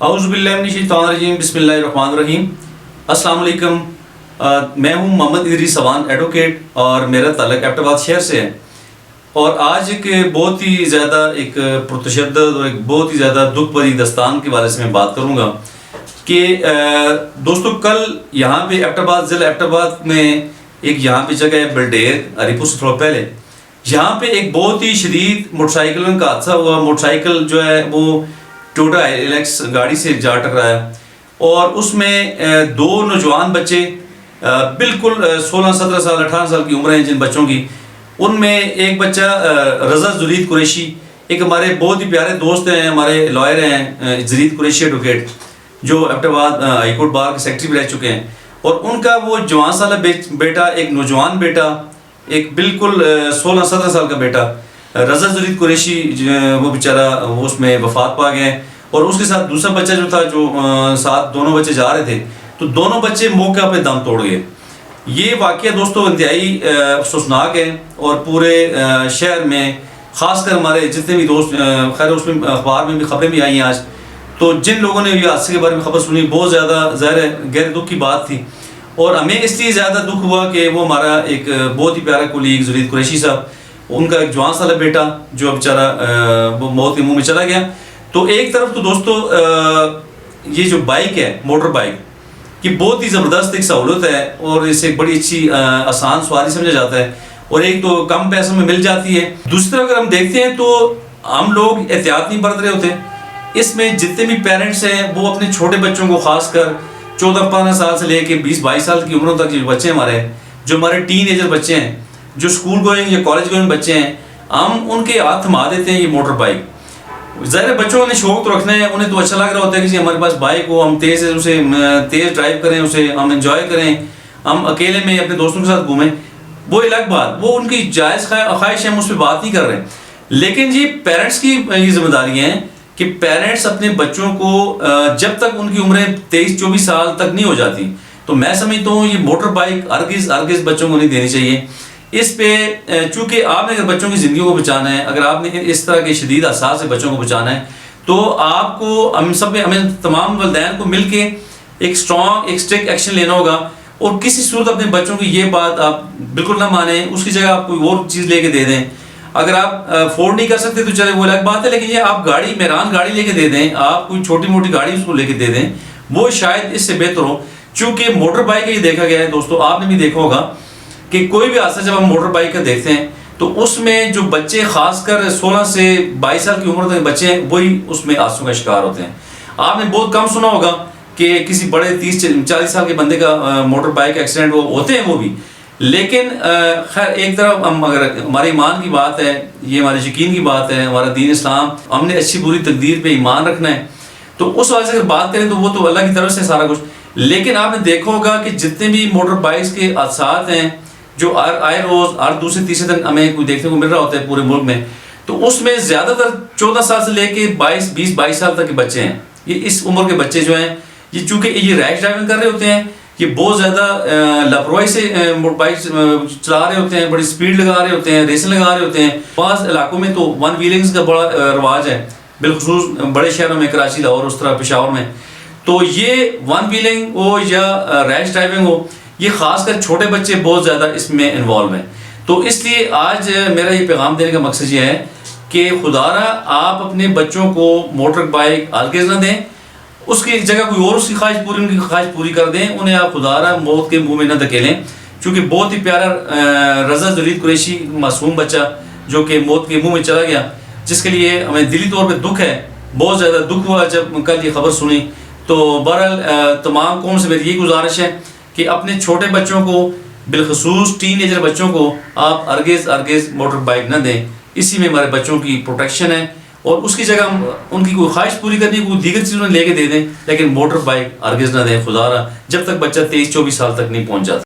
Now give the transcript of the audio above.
اعوذ باللہ من الشیطان الرجیم، بسم اللہ الرحمن الرحیم۔ السلام علیکم، میں ہوں محمد ادریس اوان ایڈوکیٹ اور میرا تعلق ایبٹ آباد شہر سے ہے۔ اور آج ایک بہت ہی زیادہ ایک پرتشدد اور ایک بہت ہی زیادہ دکھ بھری داستان کے بارے سے میں بات کروں گا کہ دوستو کل یہاں پہ ایبٹ آباد ضلع ایبٹ آباد میں ایک یہاں پہ جگہ ہے بلڈیر ہری سے تھوڑا پہلے، یہاں پہ ایک بہت ہی شدید موٹرسائیکل کا حادثہ ہوا۔ موٹرسائیکل جو ہے وہ ٹوٹا ایلیکس گاڑی سے جا ٹکرایا اور اس میں دو نوجوان بچے بالکل 16 17 سال 18 سال کی عمر ہیں جن بچوں کی، ان میں ایک بچہ رضا زرید قریشی، ایک ہمارے بہت ہی پیارے دوست ہیں، ہمارے لائر ہیں زرید قریشی ایڈوکیٹ، جو ایبٹ آباد ہائی کورٹ بار کے سیکرٹری بھی رہ چکے ہیں، اور ان کا وہ جوان سالہ بیٹا، ایک نوجوان بیٹا، ایک بالکل 16 17 سال کا بیٹا رضا زرید قریشی، وہ بیچارہ اس میں وفات پا گئے، اور اس کے ساتھ دوسرا بچہ جو تھا، جو ساتھ دونوں بچے جا رہے تھے، تو دونوں بچے موقع پہ دم توڑ گئے۔ یہ واقعہ دوستوں انتہائی افسوسناک ہے، اور پورے شہر میں خاص کر ہمارے جتنے بھی دوست، خیر اس میں اخبار میں بھی خبریں بھی آئی ہیں آج، تو جن لوگوں نے یہ حادثے کے بارے میں خبر سنی، بہت زیادہ ظاہر گہرے دکھ کی بات تھی، اور ہمیں اس لیے زیادہ دکھ ہوا کہ وہ ہمارا ایک بہت ہی پیارا کولیگ زرید قریشی صاحب، ان کا ایک جوان سالہ بیٹا جو بیچارہ وہ موت کے منہ میں چلا گیا۔ تو ایک طرف تو دوستو یہ جو بائک ہے، موٹر بائک، یہ بہت ہی زبردست ایک سہولت ہے، اور اسے بڑی اچھی آسان سواری سمجھا جاتا ہے، اور ایک تو کم پیسوں میں مل جاتی ہے۔ دوسری طرف اگر ہم دیکھتے ہیں تو ہم لوگ احتیاط نہیں برت رہے ہوتے۔ اس میں جتنے بھی پیرنٹس ہیں وہ اپنے چھوٹے بچوں کو، خاص کر 14 15 سال سے لے کے 20 22 سال کی عمروں تک جو بچے ہمارے، جو ہمارے ٹین ایجر بچے ہیں، جو اسکول گوئنگ یا کالج گوئنگ بچے ہیں، ہم ان کے ہاتھ تھما دیتے ہیں یہ موٹر بائک۔ ظاہر بچوں نے شوق تو رکھنا ہے، انہیں تو اچھا لگ رہا ہوتا ہے کہ ہمارے پاس بائک ہو، ہم تیز ڈرائیو کریں، اسے ہم انجوائے کریں، ہم اکیلے میں اپنے دوستوں کے ساتھ گھومیں، وہ الگ بات، وہ ان کی جائز خواہش ہے، ہم اس پہ بات نہیں کر رہے۔ لیکن جی پیرنٹس کی یہ ذمہ داریاں ہیں کہ پیرنٹس اپنے بچوں کو جب تک ان کی عمریں 23 24 سال تک نہیں ہو جاتی، تو میں سمجھتا ہوں یہ موٹر بائک ہرگز بچوں کو نہیں دینی چاہیے۔ اس پہ چونکہ آپ نے اگر بچوں کی زندگیوں کو بچانا ہے، اگر آپ نے اس طرح کے شدید حادثات سے بچوں کو بچانا ہے، تو آپ کو ہمیں تمام والدین کو مل کے ایک اسٹرانگ اسٹرکٹ ایکشن لینا ہوگا، اور کسی صورت اپنے بچوں کی یہ بات آپ بالکل نہ مانیں، اس کی جگہ آپ کوئی اور چیز لے کے دے دیں۔ اگر آپ افورڈ نہیں کر سکتے تو چلے وہ الگ بات ہے، لیکن یہ آپ میران گاڑی لے کے دے دیں، آپ کوئی چھوٹی موٹی گاڑی اس کو لے کے دے دیں، وہ شاید اس سے بہتر ہو۔ چونکہ موٹر بائک یہ دیکھا گیا ہے دوستو، آپ نے بھی دیکھا ہوگا کہ کوئی بھی حادثہ جب ہم موٹر بائک کا دیکھتے ہیں تو اس میں جو بچے، خاص کر 16 سے 22 سال کی عمر تک بچے ہیں، وہی اس میں حادثوں کا شکار ہوتے ہیں۔ آپ نے بہت کم سنا ہوگا کہ کسی بڑے 30 40 سال کے بندے کا موٹر بائک ایکسیڈنٹ ہوتے ہیں وہ بھی، لیکن خیر ایک طرف اگر ہمارے ایمان کی بات ہے، یہ ہمارے یقین کی بات ہے، ہمارا دین اسلام، ہم نے اچھی بری تقدیر پہ ایمان رکھنا ہے، تو اس وجہ سے اگر بات کریں تو وہ تو اللہ کی طرف سے سارا کچھ۔ لیکن آپ نے دیکھا ہوگا کہ جتنے بھی موٹر بائکس کے حادثات ہیں جو آئے روز ہر دوسرے تیسرے دن ہمیں کوئی دیکھنے کو مل رہا ہوتا ہے پورے ملک میں، تو اس میں زیادہ تر 14 سال سے لے کے 20 22 سال تک کے بچے ہیں۔ یہ اس عمر کے بچے جو ہیں، یہ چونکہ یہ ریش ڈرائیونگ کر رہے ہوتے ہیں، یہ بہت زیادہ لاپرواہی سے بائک چلا رہے ہوتے ہیں، بڑی سپیڈ لگا رہے ہوتے ہیں، ریسیں لگا رہے ہوتے ہیں۔ بعض علاقوں میں تو ون ویلنگز کا بڑا رواج ہے، بالخصوص بڑے شہروں میں، کراچی، لاہور، اس طرح پشاور میں، تو یہ ون ویلنگ ہو یا ریش ڈرائیونگ ہو، یہ خاص کر چھوٹے بچے بہت زیادہ اس میں انوالو ہیں۔ تو اس لیے آج میرا یہ پیغام دینے کا مقصد یہ ہے کہ خدا را آپ اپنے بچوں کو موٹر بائک ہرگز نہ دیں، اس کی جگہ کوئی اور اس کی ان کی خواہش پوری کر دیں، انہیں آپ خدا را موت کے منہ میں نہ دھکیلیں۔ چونکہ بہت ہی پیارا رضا زرید قریشی معصوم بچہ جو کہ موت کے منہ میں چلا گیا، جس کے لیے ہمیں دلی طور پہ دکھ ہے، بہت زیادہ دکھ ہوا جب کل یہ خبر سنی۔ تو بہرحال تمام قوم سے میری یہ گزارش ہے کہ اپنے چھوٹے بچوں کو، بالخصوص ٹین ایجر بچوں کو، آپ ہرگز موٹر بائک نہ دیں۔ اسی میں ہمارے بچوں کی پروٹیکشن ہے، اور اس کی جگہ ہم ان کی کوئی خواہش پوری کرنی، کوئی دیگر چیزوں لے کے دے دیں، لیکن موٹر بائک ہرگز نہ دیں خدا را، جب تک بچہ 23 24 سال تک نہیں پہنچ جاتا۔